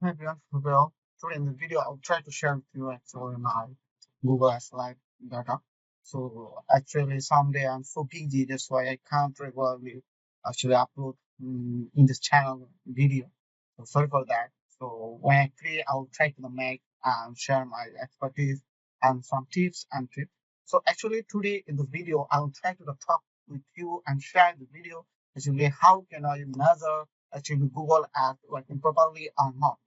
Hi everyone, well, today in the video I'll try to share with you actually my Google as Live data. So actually someday I'm so busy, that's why I can't regularly actually upload in this channel video. So sorry for that. So when I create, I'll try to make and share my expertise and some tips and tricks. So actually today in the video I'll try to talk with you and share the video actually how can I measure actually Google Ads working properly or not.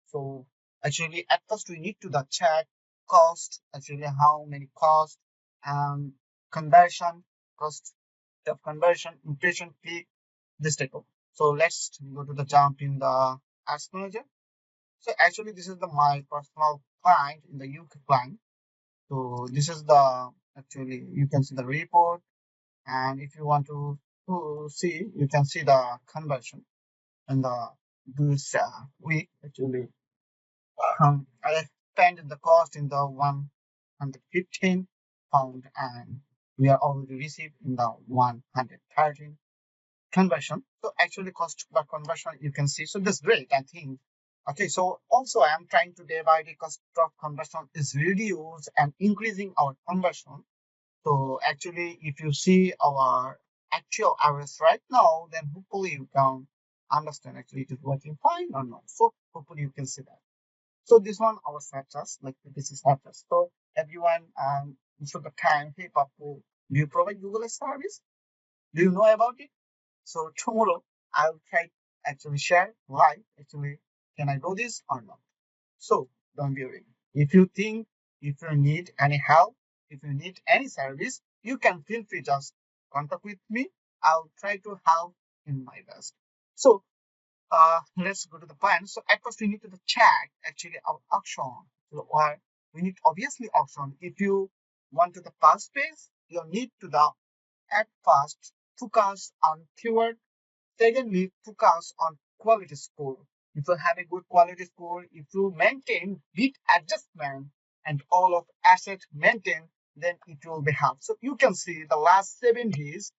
So actually at first we need to the check cost, actually how many cost and conversion, cost of conversion, impression, click, this type of. So let's go to the jump in the ads manager. So actually this is the my personal client in the UK client. So this is the actually you can see the report, and if you want to see, you can see the conversion and the this week actually. I spent the cost in the 115 pound, and we are already received in the 113 conversion. So actually cost per conversion you can see. So that's great, I think. Okay, so also I am trying to divide the cost of conversion is reduce and increasing our conversion. So actually if you see our actual average right now, then hopefully you can understand actually it is working fine or not. So hopefully you can see that. So this one our searches, like this is searches. So everyone most of the time, hey Pappu, do you provide Google service? Do you know about it? So tomorrow I'll try actually share why actually can I do this or not. So don't be worried. If you think if you need any help, if you need any service, you can feel free just contact with me. I'll try to help in my best. So let's go to the plan. So at first we need to check actually our auction. So, or we need obviously auction. If you want to the first page, you need to the at first focus on keyword. Secondly, focus on quality score. If you have a good quality score, if you maintain bit adjustment and all of asset maintain, then it will be help. So you can see the last 7 days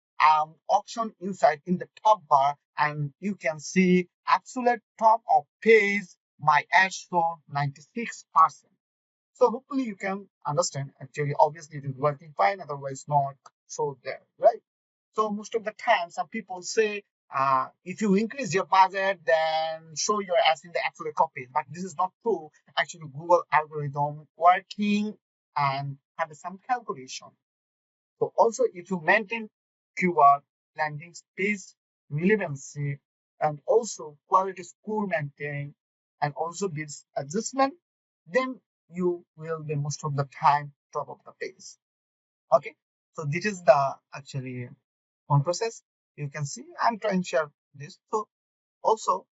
auction inside in the top bar, and you can see absolute top of page my ad show 96%. So hopefully you can understand. Actually, obviously it is working fine, otherwise not so there, right? So most of the time, some people say, if you increase your budget, then show your ads in the actual copies. But this is not true. Actually, Google algorithm working and have some calculation. So also, if you maintain keyword, landing space, relevancy, and also quality score maintain, and also builds adjustment, then you will be most of the time top of the page. Okay. So this is the actually one process. You can see I'm trying to share this. So also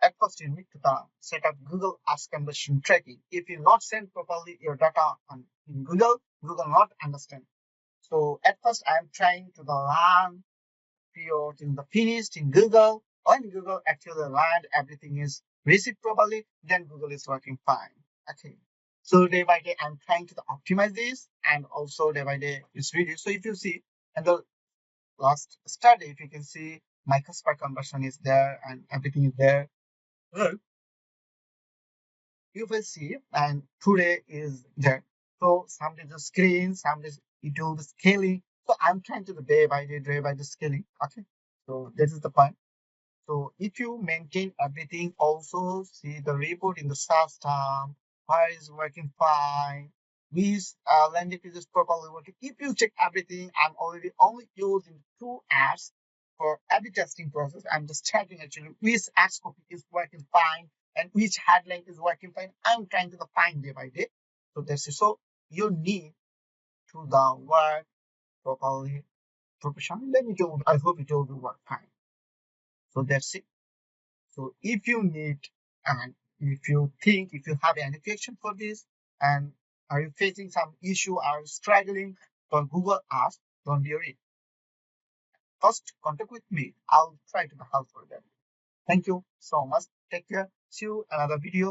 at first you need to set up Google Ads conversion tracking. If you not send properly your data on in Google, Google not understand. So at first I'm trying to the learn period in the finished in Google. When Google actually learned everything is received properly, then Google is working fine. Okay. So day by day I'm trying to optimize this, and also day by day it's reduced. So if you see and the last study, if you can see my customer conversion is there and everything is there. Well, you will see, and today is there. So some days the screen, some days you do the scaling. So I'm trying to the day by day scaling. Okay. So this is the point. So if you maintain everything, also see the report in the system, where is working fine, which landing page is properly working. If you check everything, I'm already only using 2 apps for every testing process. I'm just checking actually which ads copy is working fine and which headline is working fine. I'm trying to find day by day. So that's it. So you need to the work properly professionally. Then it will, I hope it will work fine. So that's it. So if you need, and if you think, if you have any question for this, and are you facing some issue or struggling for Google Ads, don't be worried. First, contact with me. I'll try to help for them. Thank you so much. Take care. See you another video.